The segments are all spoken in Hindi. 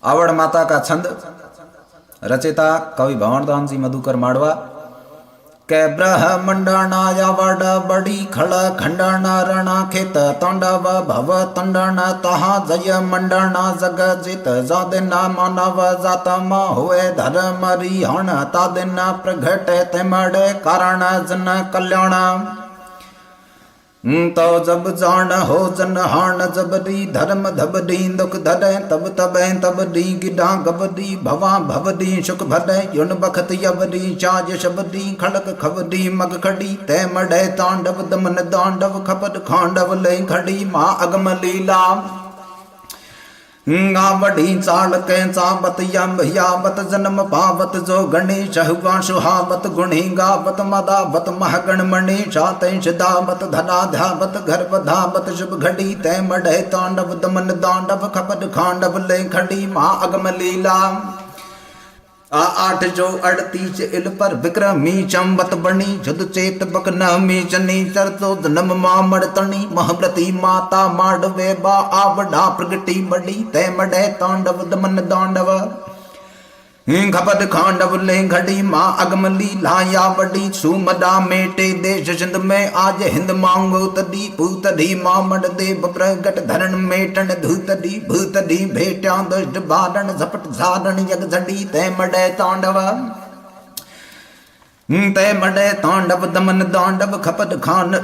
आवड़ माता का छंद। रचयिता कवि भंवरदान जी मधुकर माड़वा। कै ब्रह्मंडना यावड बड़ी खड़ खंडन रण खेत तांडव भव तंडन तहा जय मंडन जग जित जादिन मानव जात हुए धर्म रिहण तादिन प्रगट तेमड़ कारण जन कल्याण तो जब जान हो जन हान जबरी धर्म धबरी दुख धरे तब तबे तबरी गिडा गबरी भवा भवदी सुख भरे युन बखत यवरी चाज शबरी खड़क खबरी मग खड़ी तै मढ़े तांडव दमन दांडव खपट खांडव ले खड़ी माँ अगम लीला गावड़ी चाल कैसा बत यावत जन्म पावत जो गणेश हुआ सुहावत गुणी गावत मदावत महगण मणि चातैश दावत धरा धावत गर्भ धावत शुभ घड़ी तै मढ़े तांडव दमन दांडव खपट खांडव ले खड़ी माँ अगम लीला आठ जो 38 इल पर विक्रमी चंबत बनी जुद चेत बक नमी चनी चरतो जन्म मामड़ तनी महव्रती माता माडवे बा आवडा प्रगटी बड़ी तै मढ़े तांडव दमन दांडव खपत खांडव ले घड़ी माँ अगम लीला या बड़ी सुमदा मेटे देश सिंध में आज हिंद मांगो तदी भूतदी मामड़ देव प्रगट धरण मेटन धूतदी भूतदी भेट्या दुष्ट बारण झपट झारण यग झड़ी तै मढ़े तांडव तै मढ़े तांडव दमन दांडव खपत खान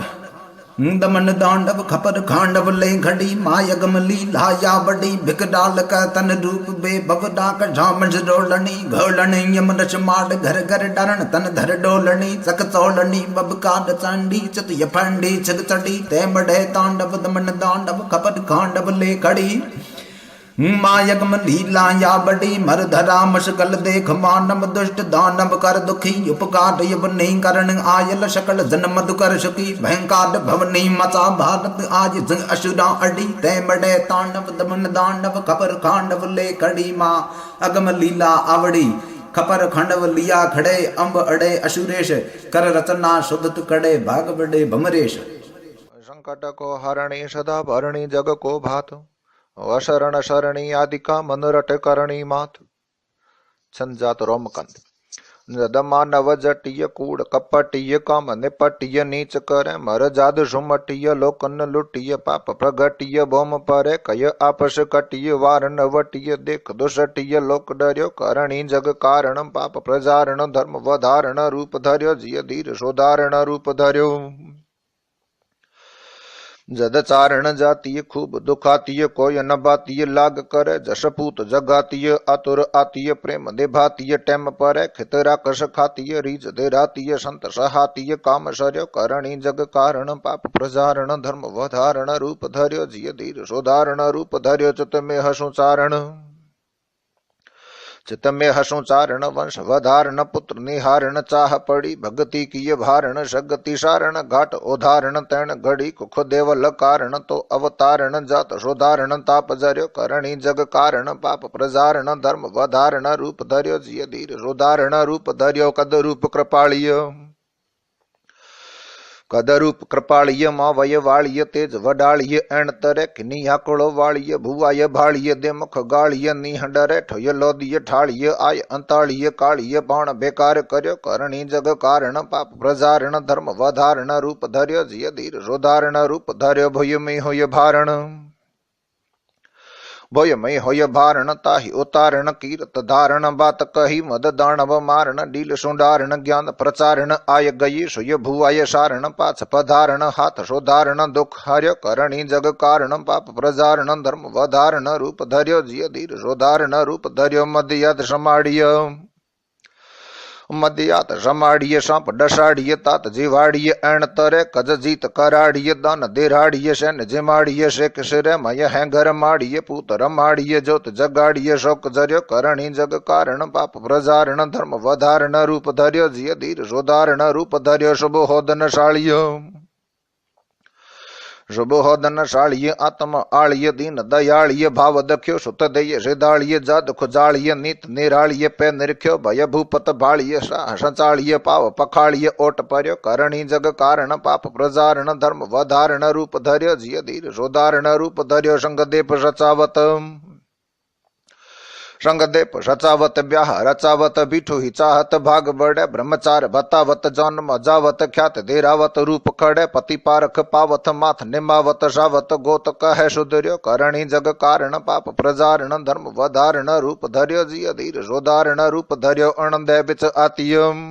दमन दांडव खपर खांडव ले घड़ी मायगम लीला या बड़ी भिक डाल का तन रूप बे भव डाक झामझ डोलनी घोलनी यम रच माड घर घर डरण तन धर डोलनी चक चोलनी बबकाड चांडी चत यफंडी छग चढ़ी तै मढ़े तांडव दमन दांडव खपर खांडव ले खड़ी मायगम लीला या बड़ी मर धरा मशकल देख मानव दुष्ट दानव कर दुखी उपकार यवनी करण आयल शकल जन्म दुकर सुखी भयंकार भवनी मचा भारत आज जंग असुरा अड़ी तै मढ़े तांडव दमन दांडव खपर खांडव ले खड़ी माँ अगम लीला आवड़ी खपर खंडव लिया खड़े अंब अड़े असुरेश कर रचना शुद्ध कड़े भाग बड़े भमरेश संकट को हरणी सदा भरणी जग को भात अशरण शरणी आदि का मन रट करणी मात। छंजात रोमकंद मानव जटिय कूड़ कपटिय काम निपटिय नीच करे मर जाद सुमटिय लोकन लुटिय पाप प्रगटिय बोम परे कय आपस कटिय वारन वटिय देख दुषटिय लोक डर्यो करणी जग कारण पाप प्रजारण धर्म वधारण रूप धर्यो जिय धीर सोधारण रूप धर्यो जद चारण जातीय खूब दुखातीय कोय न बातीय लाग करे जशपूत जगातीय आतुर आतीय प्रेम दे भातीय टेम परे खितरा कश खातीय रीज दे रातीय संत सहातीय काम शर्य करणी जग कारण पाप प्रजारण धर्म वधारण रूप धर्यो जिय धीर सोधारण रूप धर्यो चित में हसु चारण चित में हसु चारण वंश वधारण पुत्र निहारण चाह पड़ी भगति की भारण सगति सारण घाट उदाहरण तैण घड़ी कुख देवल कारण तो अवतारण जात सोधारण ताप जर्यो करणी जग कारण पाप प्रजारण धर्म वधारण रूप धर्यो जिय धीर सोधारण रूप धर्यो कद रूप कृपालिय कदरूप कृपालिय माँ वय वालिय तेज वडालिय एण तरे किनी आकुड़ो वालिय भुवाय भालिय दे मुख गालिय निहंडरे ठोय लोदिय ठालिय आय अंतालिय कालिय बाण बेकार कर्यो करणी जग कारण पाप प्रजारण धर्म वधारण रूप धर्यो जिय धीर सोधारण रूप धर्यो भय में होय भारण भय मय होय भारण ताहि उतारण कीरत धारण बात कही मद दानव मारण डील सुंडारण ज्ञान प्रचारण आय गई सुय भुवाय सारण पाछ पधारण हाथ सोधारण दुख हर्य करणी जग कारण पाप प्रजारण धर्म वधारण रूप धर्यो जिय धीर सोधारण रूप धर्यो मदयात समाड़िय मदयात समाड़िय सांप डसाड़िय तात जिवाड़िय एण तरे कज जीत कराड़िय दान देराड़िय सैन जिमाड़िय शेख सिरे मय है घर माड़िय पूत रमाड़िय जोत जगाड़िय शोक जर्यो करणी जग कारण पाप प्रजारण धर्म वधारण रूप धर्यो जिय धीर सोधारण रूप धर्यो शुभ होदन शाड़िय शुभोदन शाड़िय आत्म आलिय दीन दयालिय भाव दख्यो सुत दय हृदालिय जाद खुजालिय नीत निरालिय पे निरख्यो भय भूपत भालिय संचालिय पाव पखालिय ओट पर्यो करणी जग कारण पाप प्रजारण धर्म वधारण रूप धर्यो जिय धीर सोधारण रूप धर्यो संग देप सचावत संग देप रचावत ब्याह रचावत बिठु ही चाहत भाग बढ़े ब्रह्मचार बतावत जन्म जावत ख्यात देरावत रूप खड़े पति पारख पावत माथ निमावत सावत गोत कहे सुधर्यो करणी जग कारण पाप प्रजारण धर्म वधारण रूप धर्यो जिय धीर सोधारण रूप धर्यो अणदे बिच आतियम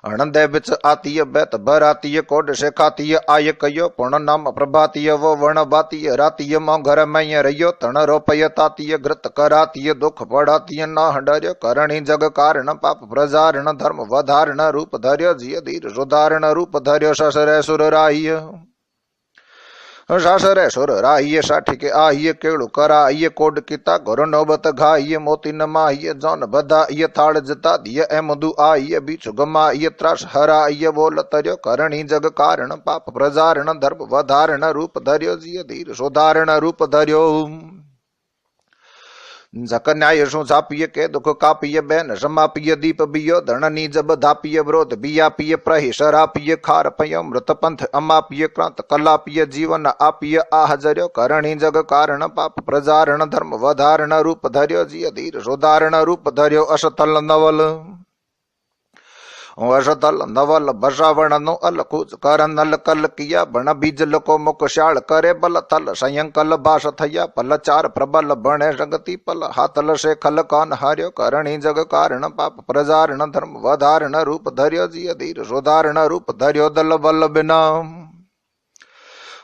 अणदे बिच आतीय बैत भरातीय कोड से खातीय आय कयो पुण नाम प्रभातीय वो वर्ण बातीय रातीय मोघर मय रयो तण रोपय तातीय घृत करातीय दुख पढ़ातीय ना हडर्यो करणी जग कारण पाप प्रजारण धर्म वधारण रूप धर्यो जिय धीर सुधारण रूप धर्यो ससरे सुर राह्य सासरे सुर राहिय साठी के आहिय केळु कराहिय कोड किता गुरु नौबत घाहिय मोती नमाहिय जौन बधाइय थाड़ जता दिय ए मधु आहिय बीचु गमाहिय त्रास हराहिय बोल तर्यो करणी जग कारण पाप प्रजारण धर्म वधारण रूप धर्यो जिय धीर सोधारण रूप धर्यो जक न्याय सु झापिय के दुख कापिय बैन समापिय दीप बियो धरणनी जब धापिय व्रोध बियापिय प्रहि शरापिय खार पय मृत पंथ अमापिय क्रांत कलापिय जीवन आपिय आहजर्यो करणी जग कारण पाप प्रजारण धर्म वधारण रूप धर्यो जिय धीर सोधारण रूप धर्यो अशतल नवल असतल नवल बसावण नो अलकूच कर नल कल किया बण बीज लको मुख शाल करे बल थल संयंकल बास थया पल चार प्रबल बणे जगती पल हाथल से खल कान हार्यो करणी जग कारण पाप प्रजारण धर्म वधारण रूप धर्यो जिय धीर सोधारण रूप धर्यो दल बल बिना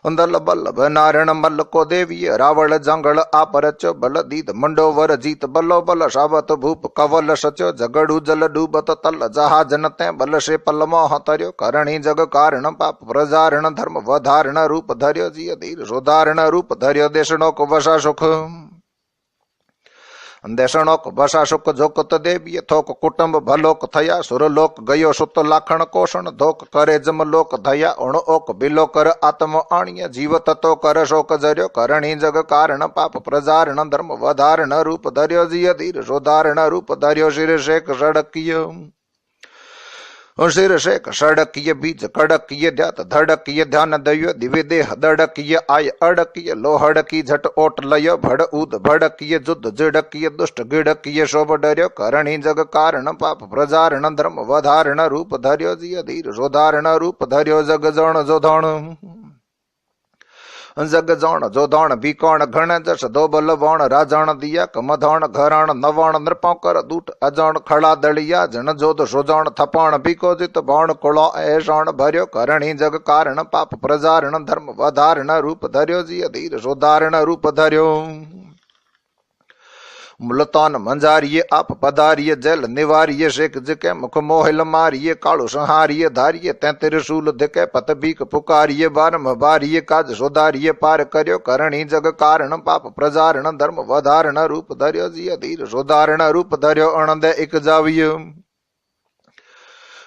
दल बल्लभ नारायण मल्ल को देवीय रावण जंगल आपरचो बल दीद मंडोवर जीत बल्लो बल सावत भूप कवल सचो झगड़ू जल डूबत तल जहाजन ते बल से पल मोह तर्यो करणी जग कारण पाप प्रजारण धर्म वधारण रूप धर्यो जिय धीर सोधारण रूप धर्यो देशनो को वसा सुख देशणोक बसा सुख जोकत देवीय थोक कुटुंब भलोक थया सुरलोक गयो सुत लाखण कोषण धोक करे जमलोक धया उण ओक बिलो कर आत्म आणिय जीवत तो कर शोक जर्यो करणी जग कारण पाप प्रजारण धर्म वधारण रूप धर्यो जिय धीर सोधारण रूप धर्यो शिर शेख सड़किय शिर शेख सड़किय बीज कड़किय ध्यात धड़किय ध्यान दयो दिव्य देह दड़किय आय अड़किय लोहड़की झट ओट लय भड़ उद भड़किय जुद जिड़किय दुष्ट गिड़किय शोभ डर्यो करणी जग कारण पाप प्रजारण धर्म वधारण रूप धर्यो जिय धीर सोधारण रूप धर्यो जग जण जोधण जग जौण जोधाण बीकौण घण जस दोबल वौण राजाण दिया कमधाण घराण नवाण नृपौकर दूट अजाण खड़ा दलिया जन जोध सोजाण थपाण बीको जित बाण कुलो ऐसाण भर्यो करणी जग कारण पाप प्रजारण धर्म वधारण रूप धर्यो जिय धीर सोधारण रूप धर्यो मुलतान मंजारिये आप पधारिये जल निवारिये शेख जिके मुख मोहिल मारिये कालु संहारिये धारिये तैतिर शूल दिके पत बीक पुकारिये बारम बारिये काज सोधारिये पार कर्यो करणी जग कारण पाप प्रजारण धर्म वधारण रूप धर्यो जिय धीर सोधारण रूप धर्यो अणदे इक जाविये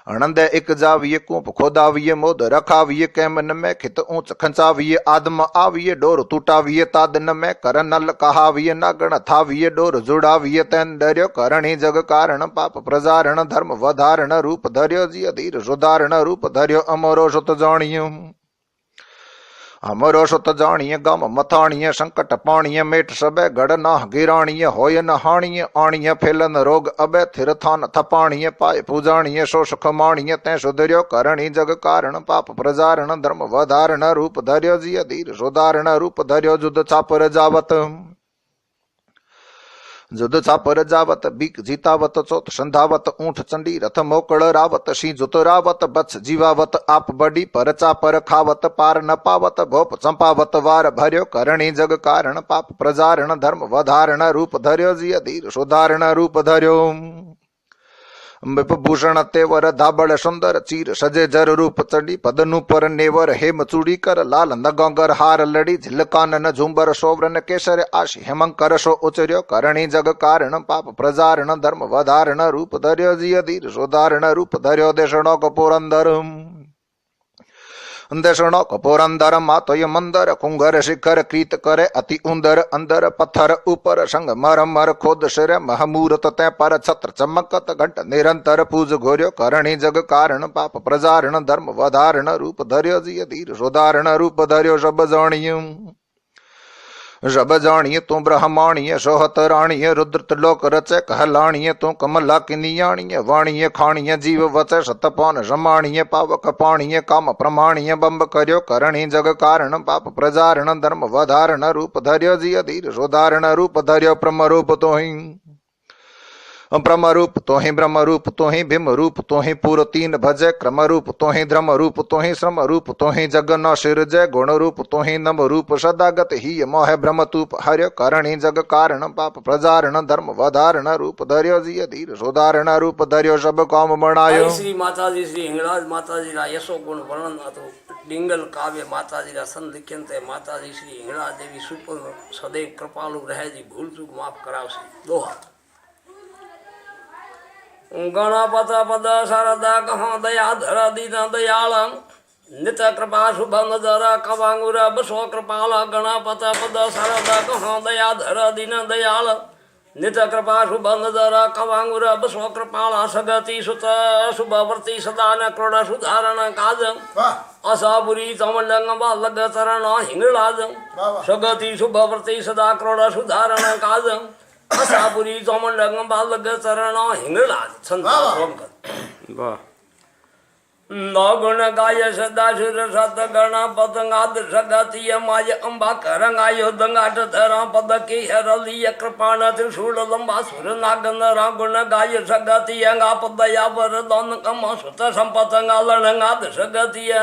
अणंदे इक जाविये कूप खोदाविये मोद रखाविये कैमन में खित ऊंच खंचाविये आदम आविये डोर टूटाविये तादन में कर नल कहाविये नागण थाविये डोर जुड़ाविये तैन डर्यो करणी जग कारण पाप प्रजारण धर्म वधारण रूप धर्यो जिय धीर सोधारण रूप धर्यो अमरो सुत जाणियो अमरो सुत जाणिय गम मथाणिय संकट पाणिय मेट सबे गढ़ नाह गिराणिय होय न हाणिय आणिय फैलन रोग अबे थिर थान थपाणिय पाय पूजाणिय सो सुख माणिय तै सुधर्यो करणी जग कारण पाप प्रजारण धर्म वधारण रूप धर्यो जिय धीर सोधारण रूप धर्यो जुद चापर जावत जुद चापर जावत beak जीतावत चोत संधावत ऊंठ Chandi Rath मोकड़ Rawat she जुत रावत बत्स जीवावत आप बड़ी पर चापर खावत पार न पावत भोप चंपावत वार भर्यो करणी जग कारण पाप प्रजारण धर्म वधारण रूप धर्यो जिय धीर सोधारण रूप धर्यो विभूषण तेवर धाबड़ सुंदर चीर सजे जर रूप चढ़ी पदनु पर नेवर हेम चूड़ी कर लाल नगोंगर हार लड़ी झिलकानन झुंबर सोवरन केसर आश हेमंकर सो उचर्यो करणी जग कारण पाप प्रजारण धर्म वधारण रूप धर्यो जिय धीर सोधारण रूप धर्यो देशणो कपुरंदर देशणो कपुरंदर मातोय मंदर कुंगर शिखर क्रीत करे अति उंदर अंदर पत्थर ऊपर संग मर मर खोद सिर महमूरत तै पर छत्र चमकत घंट निरंतर पूज घोर्यो करणी जग कारण पाप प्रजारण धर्म वधारण रूप धर्यो जिय धीर सोधारण रूप धर्यो सब जाणियो रब जाणिए तू ब्रह्माणिए सोहत राणिए रुद्र त्रिलोक रचे कहलाणिए तू कमला किनियाणिए वाणिए खाणिए जीव वचे सतपान रमाणिए पावक पाणिए काम प्रमाणिए बंब कर्यो करणी जग कारण पाप प्रजारण धर्म वधारण रूप धर्यो जी अधीर सुधारण रूप धर्यो ब्रह्म रूप तो ही ब्रह्म रूप तो ही ब्रह्म रूप तो ही भीम रूप तो ही पूर तीन भजे क्रम रूप तो ही धर्म रूप तो ही श्रम रूप तो ही जग न सिर जय गुण रूप तो ही नम रूप सदागत ही मोह ब्रह्म तूप हर्य करणी जग कारण पाप प्रजारण धर्म वधारण रूप धर्यो जी धीर सुधारण रूप धर्यो सब काम बनायो श्री माताजी श्री हिंगलाज माताजी रा यशो गुण वर्णन હતો ડિંગલ કાવ્ય માતાજી રા સંલિખન તે માતાજી શ્રી हिंगलाज देवी सुपर सदैव कृपालु રહે જી ભૂલ ચૂક માફ કરાવશે દોહા गणपत पद शारदा कह दया धर दीन दयाल नित कृपा शुभ नजर कवांगुर बसो कृपाल गणपत पद शारदा कह दया धर दीन दयाल नित कृपा शुभ नजर कवांगुर बसो कृपाल सगति सुत शुभवर्ती सदा न क्रोड़ सुधारण काज असापुरी चमंडंग बालग चरण हिंगलाज सगति शुभवर्ती सदा क्रोड़ सुधारण काज असापुरी चमंडंग बालग चरण हिंगलाज संत नौगुण गाय सदा सुर सत गण पतंगाद सगतिय माय अंबा करंगायो दंगाट धरा पद की हरलिय कृपाण त्रिशूल लंबा सुर नागन रागुण गाय सगतिय गा पदया वरदान कम सुत संपतंगालनगाद सगतिय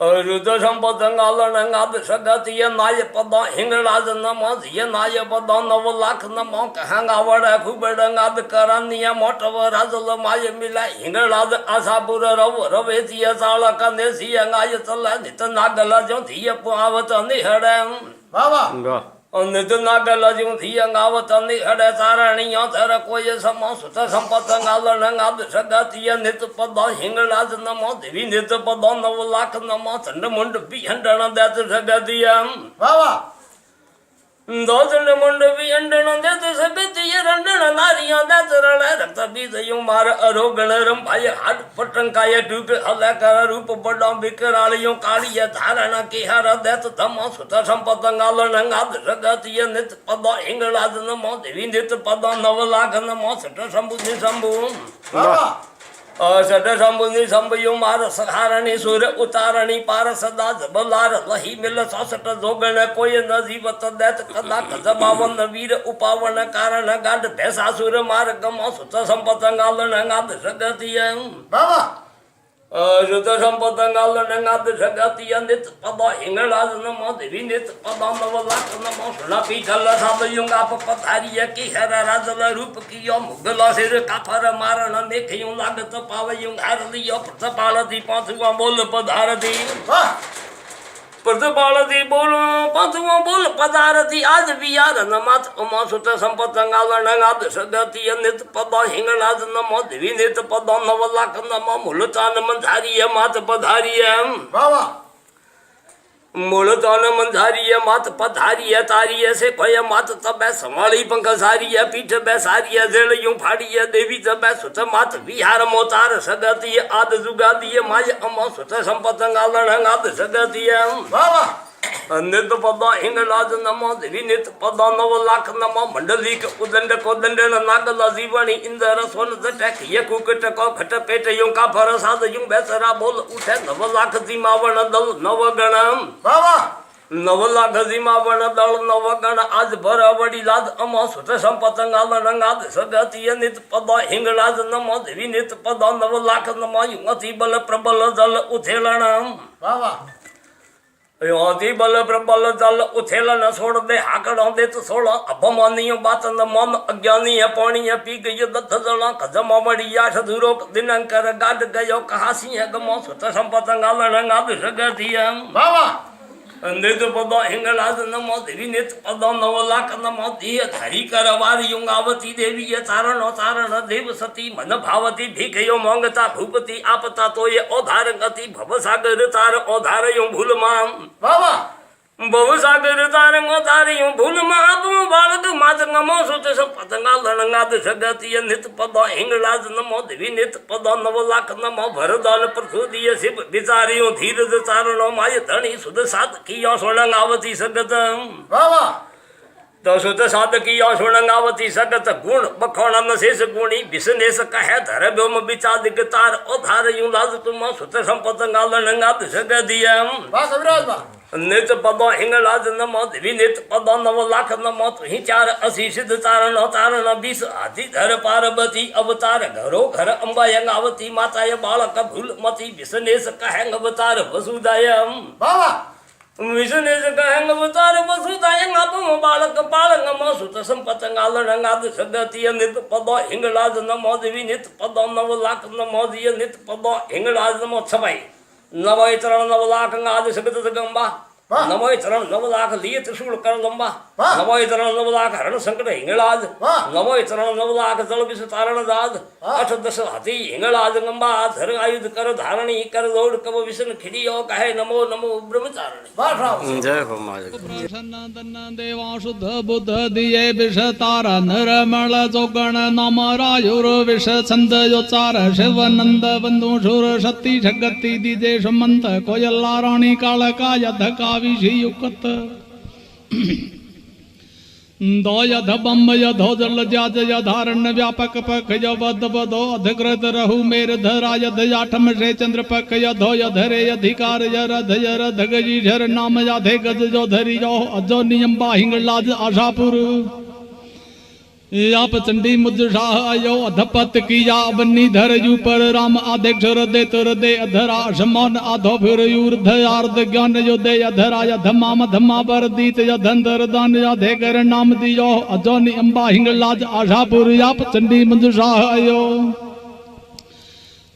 रुद संपतंगालनगाद सगतिय नाय पद हिंगलाज नमः नाय पद नव लाख नमो कहंगा वड़ खुबड़ंगाद करनिय मोटव राजल माय मिला हिंगलाज आशापुर रव रवेतिय साल कनेसिय गाय चल नित नागल जो धिय पावत निहड़ नित नागल जो धिय गावत निहड़ चारणिय धर कोय सम सुत संपतंगालनगाद सगतिय नित पद हिंगलाज नमो देवी नित पद नव लाख नमो चंड मुंड बिहंडण दैत सगतिय दोजन मुंड बिहंडण दैत सगतिय रंडण नारिया दैत रण रक्त बीज यु मार अरोगण रंभाय हाड पटंकाय डूब अलकर रूप बड़ा विकरालियों कालिय धारण की हर दैत धम सुत संपतंगालनगाद सगतिय नित पद हिंगलाज नमो देवी नित पद नव लाख नमो सट शंभु शंभु सट शंभु शंभु यु मार सहारणी सुर उतारणी पार सदा जबलार लही मिल सौसठ जोगण कोय न जीवत दैत कदा कजबावन वीर उपावन कारण गाड भैसासुर मार गम सुत संपतंगालनगाद सगतिय सुत संपतंगालनगाद सगतिय नित पद हिंगलाज नमो देवी नित पद नव लाख नमो सुना पीठल साब युंगा पथारिय की हर राजल रूप कियो मुगल सिर काफर मारण देखियो लागत पावयुं हरलियो प्रतपालती पांचवा बोल पधारती प्रतपालती बोल पांचवा बोल पधारती आज बियार नमात उमा सुत संपतंगालनगाद सगतिय नित पद हिंगलाज नमो देवी नित पद नव लाख नमो मूलचान मंधारिय मात पधारिय मूलचान मंधारिय मात पधारिय तारिय से भय मात तब संभाली पंख सारिय पीठ बैसारिय जल यूं फाड़िय देवी तब सुत मात विहार मोतार सगतिय आद जुगादिय माय अम सुत संपतंगालनगाद सगतिय नित पद हिंगलाज नमो देवी नित पद नव लाख नमो मंडलिक उदंड कोदंड नागल जीवणी इंद्र सोन जटक यकुकट को खट पेट यूं का फरसाद यूं बेसरा बोल उठे नव लाख जीमावण दल नव गण नव लाख जीमावण दल नव गण आज भर वडी लाद अम सुत संपतंगालनगाद सगतिय नित पद हिंगलाज नमो देवी नित पद नव लाख नमो यूं अति बल प्रबल जल उथेलण अति बल प्रबल जल उथेलन छोड़ दे हाकड़ों दे तो सोड़ा अपमानियों बात न मन अज्ञानी पानी पी गई दत्त जला कजम मड़िया धुरो दिनंकर गाड गयो कहा सिंह गमो सुत संपतंगालनगाद सगतिय नित पद हिंगलाज नमो देवी नित पद नव लाख नमो धिय धरी करवार युंगावती देवी चारण चारण देव सती मन भावती भिखयो मोंगता भूपति आपता तो ये औधार गति भव सागर तार औधार यूं भूल माम भव सागर तार औधार यूं भूल माम बालक मात नमो सुत संपतंगा लणंगाद जगतीय नित पद हिंगलाज नमो देवी नित पद नव लाख नमो भरदान प्रसूदीय शिव विचारियो धीरज चारणो माय धणी सुध सात किया सोणंगावती सगत बाबा तो सुत सात किया सोणंगावती सगत गुण बखोणा न शेष गुणी विसनेस कहे धर व्योम विचादिक तार उधार यूं लाज तुम सुत संपतंगा लणंगाद जगतीय बा कविराज बा नित पद हिंगलाज नमो देवी नित पद नव लाख नमो तुहि चार असी सिद्ध चारण तारण 20 हाथी धर पार्वती अवतार घरो घर अंबा यंगावती माताय बालक भूल मती विसनेश कहेंग अवतार वसुदाय बाबा विसनेश कहेंग अवतार वसुदाय नापम बालक पालंग नमो सुत संपतंगा लणंगाद सगतीय नित पद हिंगलाज नमो देवी नित पद नव लाख नमो दिय नित पद हिंगलाज नमो छबाई नमो चरण 9 लाख आदि सगत जगंबा नमो चरण 9 लाख लिए त्रिशूल कर लंबा नमो चरण 9 लाख हरण संकट हिंगलाज नमो चरण 9 लाख जल विष तारण दाद 8 10 हाथी हिंगलाज गंबा धर आयुध कर धारणी कर लोड कब विष्णु खिड़ियो कहे नमो नमो ब्रह्मचारिणी जय हो माय देवा शुद्ध बुद्ध दिये विष तारा नरमल जोगण नम रायुर विष छंद योचार शिव नंद बंधु शूर शक्ति जगति दिजे सुमंत कोयला रानी काल का यध का विषयुक्त दो यध बम यधो जल जाज यधारण्य व्यापक पक यद बदो अधिकृत रहु मेर धरा यध आठम से चंद्र पक यधो यधरे अधिकार यरध यरध गजी झर नाम याधे गज जो धरी जो अजो नियम बाहिंग लाज आशापुर आप चंडी मुझ शाह आयो अधपत किया बन्नी धर यू पर राम आदेक्ष हृदय तुरदे अधरा समान आधो फिर यूर्ध आर्ध ज्ञान योदय अधरा यधमाम धमा बर दीत यधंधर दान याधे कर नाम दियो अजोनि अंबा हिंगलाज आशापुर आप चंडी मुझ शाह आयो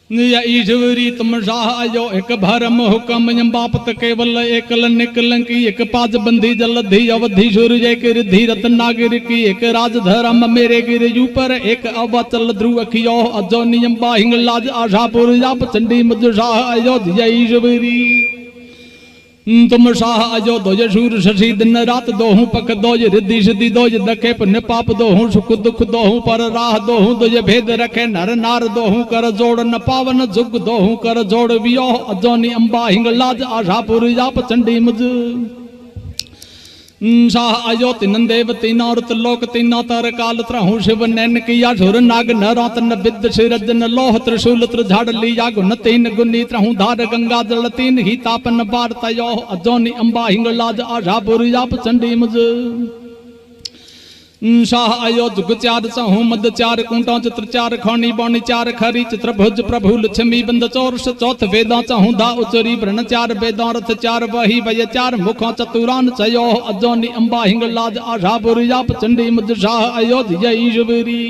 ईश्वरी तुम शाह आयो एक भरम हुक्म यम्बापत केवल एकल निकलंकी एक पाज बंधी जलधि अवधि सूर्य एक रिधि रत्न नागिर की एक राज धर्म मेरे गिर ऊपर एक अवचल ध्रुव अखियो अजो नियम हिंगलाज आशापुर आप चंडी मुझ शाह आयो ईश्वरी तुम शाह अजो दोज शूर शशि दिन रात दोहू पख दोज रिद्धि सिद्धि दोज दखे पुण्य पाप दोहू सुख दुख दोहू पर राह दोहू दोज भेद रखे नर नार दोहू कर जोड़ न पावन जुग दोहू कर जोड़ वियो अजोनी अंबा हिंगलाज आशापुर आप चंडी मुझ शाह अयो तीन देव तीन औरत लोक तीनों तर काल त्रहु शिव नैन किया झुर नाग नरात न विद सिरजन लोह त्रिशूल झाड़ लिया गुण तीन गुनी त्रहु धार गंगा जल तीन ही तापन बार तयो अजोनी अंबा हिंगलाज आशापुर आप चंडी मुझ शाह अयो जुग चार सहु मद चार कुंटों चित्र चार खौनी बौनी चार खरी चित्र भुज प्रभु लक्ष्मी बंद चौरस चौथ वेदा चहु धा उचरी व्रण चार वेदा रथ चार वही वय चार मुखों चतुरान चयो अजोनी अंबा हिंगलाज आशापुर आप चंडी मुझ शाह अयो ईश्वरी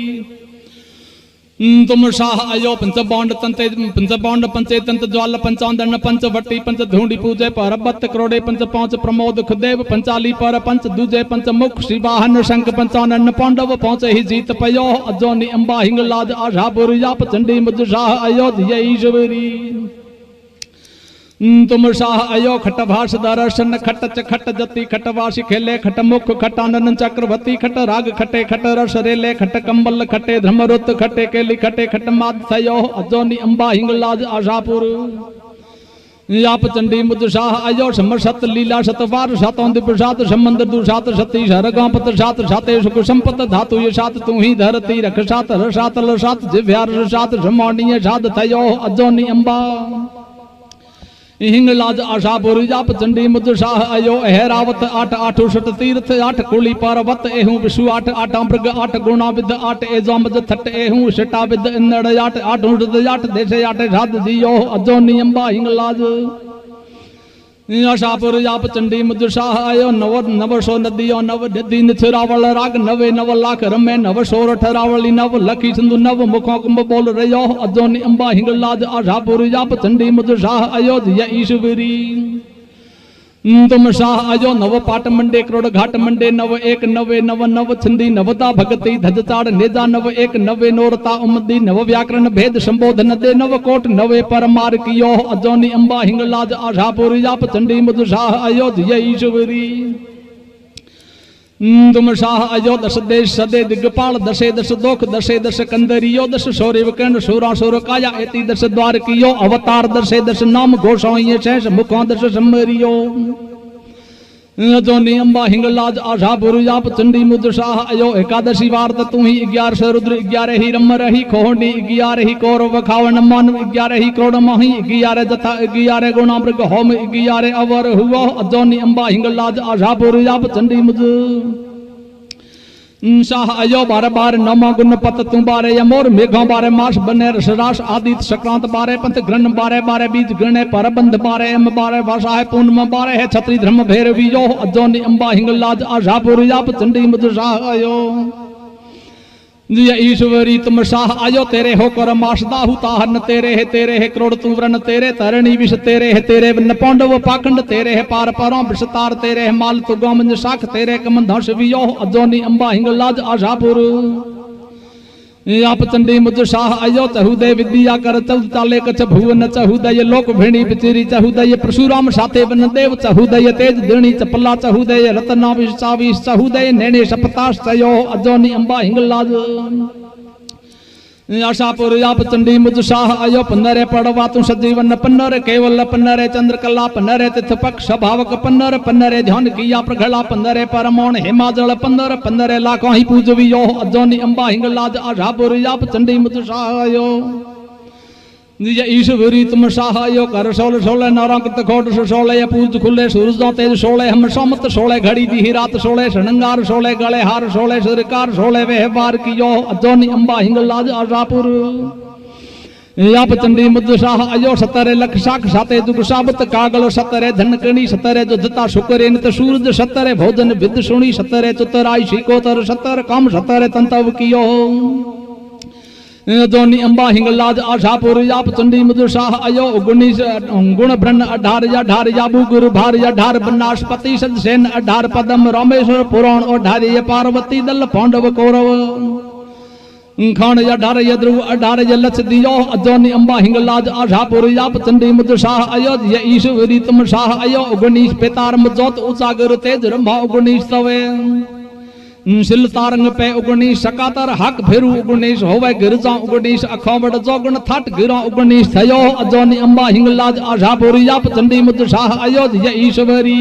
तुम शाह अयो पंच बौंड तंते पंच बौंड पंचे तंत ज्वाल पंचांदन पंच वट्टी पंच धूंडी पूजे पर बत करोड़े पंच पांच प्रमोद खुदेव पंचाली पर पंच दूजे पंच मुख श्री वाहन शंख पंचानन पांडव पहुंचे ही जीत पयो अजोनी अंबा हिंगलाज आशापुर आप चंडी मुझ शाह अयो ईश्वरी तुम शाह अयो खट भाष दर्शन खट खट जति खटवासी खेले खट मुख खटानन चक्रवर्ती खट राग खटे खट रस रेले खट कंबल खटे धर्मरुत खटे केली खटे खट माद थयो अजोनी अंबा हिंगलाज आशापुर आप चंडी मुझ शाह अयो समर सत लीला सतवार सातों दिप सात समंदर दु सात सती सरगापत सात साते सुख संपत धातु ये सात तू ही धरती रख सात रसात ल सात जिव्यार सात समौनीय सात थयो अजोनी अंबा हिंगलाज आशापुर आप चंडी मुझ शाह अयो अहरावत 8 8 उषट तीर्थ 8 कुली पर्वत एहू विषु 8 8 मृग 8 गुणा विद 8 एजोमज थट एहू शिटा विद इन्नड़ 8 8 उषट 8 देशे 8 साध दियो अजोनी अंबा हिंगलाज आशापुर आप चंडी मुझ शाह आयो नव सो नदियो नव नदी निथरावल राग नवे नव लाख रमे नव सोर ठरावली नव लखी सिंधु नव मुखों कुंभ बोल रयो अजोनी अंबा हिंगलाज आशापुर आप चंडी मुझ शाह आयो ईश्वरी तुम शाह अजो नव पाट मंडे करोड़ घाट मंडे नव एक नवे नव नव छंदी नवता भगति धज चाड़ नेजा नव एक नवे नोरता उमदी नव व्याकरण भेद संबोधन दे नव कोट नवे परमार कियो अजोनी अंबा हिंगलाज आशापुर आप चंडी मुझ शाह अयो ईश्वरी तुम शाह अयो दश देश सदे दिग्पाल दशे दश दोख दशे दश कंदरियो दश शौर्य विकर्ण शूरा शूर काया एति दश द्वार कियो अवतार दशे दश नाम घोषो ये शेष मुखों दश समरियो जोनी अंबा हिंगलाज आशा पुरुजाप चंडी मुद शाह अयो एकादशी वार तू ही 11 रुद्र 11 ही रम रही खोहनी 11 ही कौरव खावन मान 11 ही करोड़ माही 11 जथा 11 गुणा मृग होम 11 अवर हुआ जोनी अंबा हिंगलाज आशा पुरुजाप चंडी मुद शाह अयो बार बार नमा गुण पत तू बारे यमोर मेघों बारे मास बने रसरास आदित संक्रांत बारे पंथ ग्रहण बारे बारे बीज गृणे परबंध बारे एम बारे भाषा है पूर्णम बारे है छत्री धर्म भैरवी यो अजोनी अंबा हिंगलाज आशापुर याप चंडी मुद शाह अयो ईश्वरी तुम शाह आयो तेरे हो कर मासदाहु ताहन तेरे है करोड़ तू व्रन तेरे तरणी विष तेरे है वन पांडव पाखंड तेरे है पार परों विषतार तेरे है माल तु गोमंज शाख तेरे कमंधर्ष वियो अजोनी अंबा हिंगलाज आशापुर आप चंडी मुझ शाह आयो चहुदय विद्या कर चौद ताले कछ भुवन चहुदय लोक भेणी बिचरी चहुदय परशुराम साथे वन देव चहुदय तेज दिणी चपला चहुदय रतना विष चावीस चहुदय नैने सपताश चयो अजोनी अंबा हिंगलाज आशापुर आप चंडी मुझ शाह आयो पन्नरे पड़वा तू सजीवन पन्नर केवल पन्नरे चंद्रकला पन्नरे तिथ पक्ष भावक पन्नरे ध्यान किया प्रघला पन्नरे परमोण हिमाचल पन्नरे लाखों ही पूजवियो अजोनी अंबा हिंगलाज आशापुर आप चंडी मुझ शाह आयो ईश्वरी तुम शाह आयो कर सोल सोले नौरंग खोट सोले पूज खुले सूरज तेज सोले हम सोमत सोले घड़ी दी रात सोले शृंगार सोले गले हार सोले सरकार सोले व्यवहार कियो अजोनी अंबा हिंगलाज आशापुर याप चंडी मुद शाह अयो सतरे लख शाख साते दुख साबत कागल सतरे धनकणी सतरे जुद्धता शुक्र नित सूरज सतरे भोजन विद सुणी सतरे चतुराई शिकोतर सतर काम सतरे तंतव कियो जोनी अंबा हिंगलाज आशापुर याप चंडी मुद शाह अयो गुण ब्रह्म 18 याबू गुरु भार 18 बनास्पति सदसेन 18 पदम रामेश्वर पुराण 18 पार्वती दल पांडव कौरव खान 18 ध्रुव 18 लक्ष दियो अजोनी अंबा हिंगलाज आशापुर याप चंडी मुद शाह अयो ईश्वरी तुम शाह अयो 19 पेतार मुजोत उजागर तेज रंभा 19 तवे शिल तारंग पे 19 सकातर हक भेरू 19 होवे गिरजा 19 अखोवड़ जोगुण थट गिरा 19 थयो अजोनी अंबा हिंगलाज आशापुर याप चंडी मुद शाह अयो ईश्वरी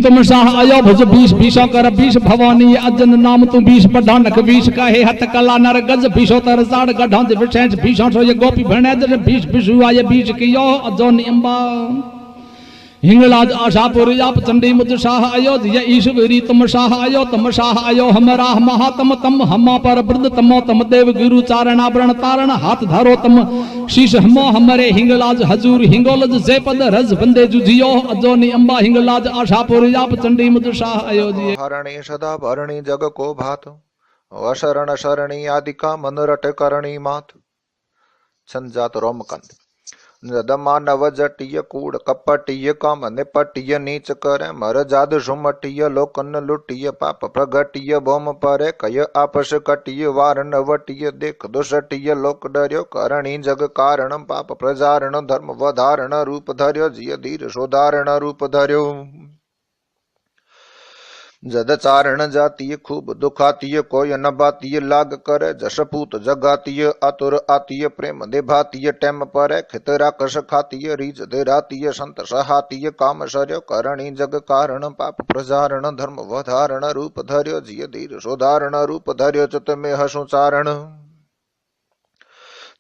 तुम शाह अयो भुज 20 बीसों कर 20 भवानी अजन नाम तू 20 पढ़ानक 20 कहे हत कला नर गज 20 तर साड़ गढ़ विशेष 20 ये गोपी भणे 20 बिशु आये 20 कियो अजोनी अंबा हिंगलाज आशापुर याप चंडी मुद शाह अयो ईश्वरी तुम शाह अयो हमरा महातम तम हमा पर वृद्ध तमो तम देव गुरु चारण आवरण तारण हाथ धारो तम शीश हमो हमरे हिंगलाज हजूर हिंगोलज जे पद रज बंदे जुझियो अजोनी अंबा हिंगलाज आशापुर याप चंडी मुद शाह अयो जी हरणी सदा भरणी जग को भात अशरण शरणी आदिका मन रट करणी मात संजात रोमकंद मानव जटिय कूड़ कपटिय काम निपटिय नीच करे मर जाद सुमटिय लोकन लुटिय पाप प्रगटिय बोम परे कय आपस कटिय वारण वटिय देख दुषटिय लोक डर्यो करणी जग कारण पाप प्रजारण धर्म वधारण रूप धर्यो जिय धीर सोधारण रूप धर्यो जद चारण जातीय खूब दुखातीय कोय न बातीय लाग करे जशपूत जगातीय आतुर आतीय प्रेम देभातीय टेम परे खितरा कश खातीय रीज देरातीय संत सहातीय काम शर्यो करणी जग कारण पाप प्रजारण धर्म वधारण रूप धर्यो जिय धीर सोधारण रूप धर्यो चित में हसु चारण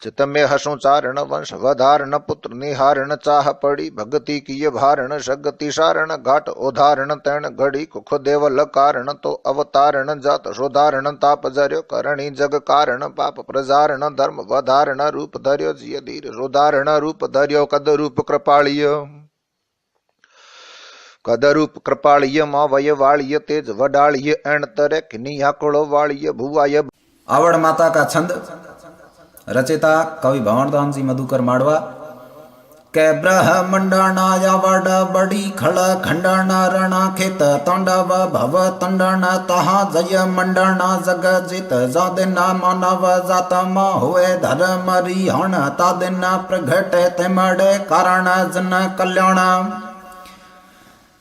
चित में हसु चारण वंश वधारण पुत्र निहारण चाह पड़ी भगति की भारण सगति सारण घाट उदाहरण तैण घड़ी कुख देवल कारण तो अवतारण जात सोधारण ताप जर्यो करणी जग कारण पाप प्रजारण धर्म वधारण रूप धर्यो जिय धीर सोधारण रूप धर्यो कद रूप कृपालिय कदरूप कृपालिय माँ वय वालिय तेज वडालिय एण तरे किनी आकुड़ो वालिय भुवाय आवड़ माता का छंद रचिता कवि भंवरदान जी मधुकर माड़वा कै ब्रह्मंडनाया वड बड़ी खड़ खंडन रण खेत तांडव भव तंडन तहा जय मंडन जग जित जादिन मानव जात मा हुए धर्म रिहण तादिन प्रगट तिमड़े कारण जन कल्याण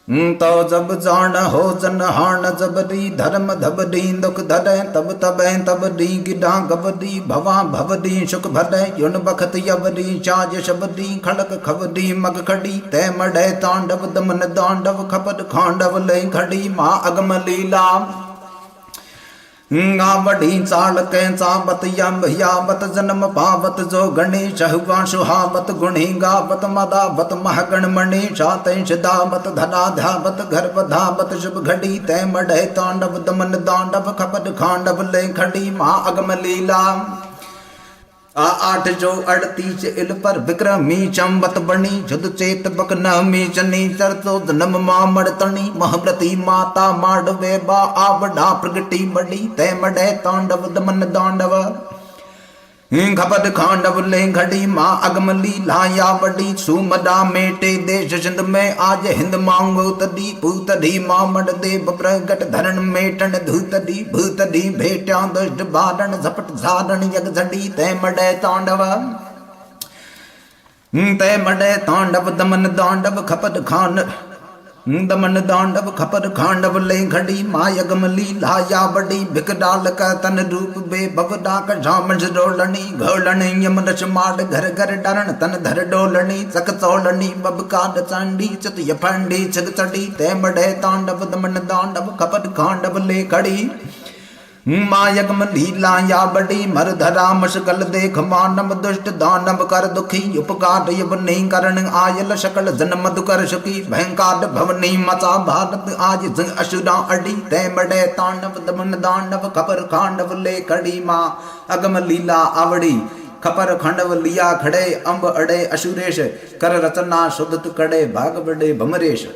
तो जब जान हो जन हाण जबरी धर्म धबरी दुख धरे तब तबे तबरी गिडा गबरी भवा भवरी सुख भरे युन बखत यवरी चाज शबरी खड़क खबरी मग खड़ी तै मड़े तांडव दमन दांडव खपत खांडव ले खड़ी माँ अगम लीला वडी चाल कैचा बत यम यावत जन्म पावत जो गणेश हुआ सुहावत गुणी गावत मदावत महगण मणि चातैश दावत धना धावत गर्भ धावत शुभ घड़ी तै मढ़े तांडव दमन दांडव खपट खांडव ले खड़ी माँ अगम लीला आठ जो 38 इल पर विक्रमी चंबत बनी जुद चेत बक नमी चनी चरतो जन्म मां मड़तनी महव्रती माता माडवे बा आवडा प्रगटी बड़ी तै मडे तांडव दमन दांडव खपत खांडव ले घड़ी माँ अगम लीला या बड़ी सुमदा मेटे देश सिंध में आज हिंद मांगो तदी पूतदी माँ मड देव प्रगट धरण मेटन धूतदी भूतदी भेटा दुष्ट बारण झपट झारण यग झड़ी तै मडे तांडव तै मडे तांडव दमन दांडव खपत खान दमन दांडव खपर खांडव ले घड़ी मायगम लीला या बड़ी भिक डाल का तन रूप बे बवडा का झामन डोलनी घोलनी यम रच माड घर घर डरण तन धर डोलनी सक चोलनी बब काड चांडी चत यफंडी छग चढ़ी तै मडे तांडव दमन दांडव खपर खांडव ले घड़ी मायगम लीला या बड़ी मर धरा मशकल देख मानव दुष्ट दानव कर दुखी उपकार यब नहीं करण आयल शकल जन्म दुकर सुखी भयंकार भवनी मचा भारत आज जंग असुरा अड़ी तै मडे तांडव दमन दांडव खपर खांडव ले कड़ी माँ अगम लीला आवड़ी खपर खंडव लिया खड़े अम्ब अड़े असुरेश कर रचना शुद्धत कड़े भाग बड़े भमरेश